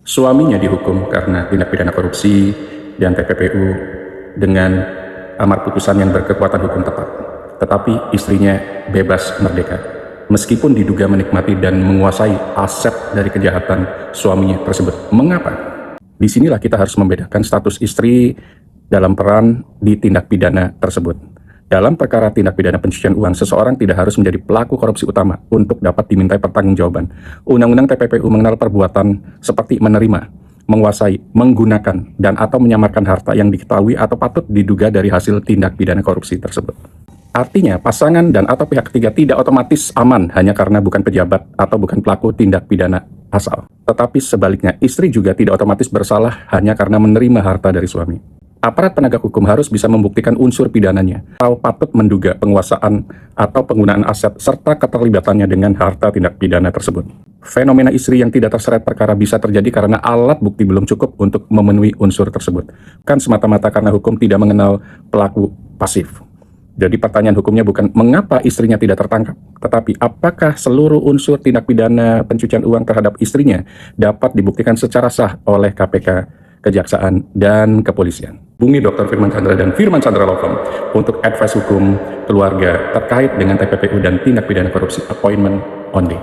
Suaminya dihukum karena tindak pidana korupsi dan TPPU dengan amar putusan yang berkekuatan hukum tetap. Tetapi istrinya bebas merdeka, meskipun diduga menikmati dan menguasai aset dari kejahatan suaminya tersebut. Mengapa? Disinilah kita harus membedakan status istri dalam peran di tindak pidana tersebut. Dalam perkara tindak pidana pencucian uang, seseorang tidak harus menjadi pelaku korupsi utama untuk dapat dimintai pertanggungjawaban. Undang-Undang TPPU mengenal perbuatan seperti menerima, menguasai, menggunakan, dan atau menyamarkan harta yang diketahui atau patut diduga dari hasil tindak pidana korupsi tersebut. Artinya, pasangan dan atau pihak ketiga tidak otomatis aman hanya karena bukan pejabat atau bukan pelaku tindak pidana asal. Tetapi sebaliknya, istri juga tidak otomatis bersalah hanya karena menerima harta dari suami. Aparat penegak hukum harus bisa membuktikan unsur pidananya atau patut menduga penguasaan atau penggunaan aset serta keterlibatannya dengan harta tindak pidana tersebut. Fenomena istri yang tidak terseret perkara bisa terjadi karena alat bukti belum cukup untuk memenuhi unsur tersebut. Kan semata-mata karena hukum tidak mengenal pelaku pasif. Jadi pertanyaan hukumnya bukan mengapa istrinya tidak tertangkap, tetapi apakah seluruh unsur tindak pidana pencucian uang terhadap istrinya dapat dibuktikan secara sah oleh KPK, Kejaksaan, dan Kepolisian. Hubungi Dr. Firman Chandra dan Firman Chandra Law Firm untuk advice hukum keluarga terkait dengan TPPU dan tindak pidana korupsi. Appointment only.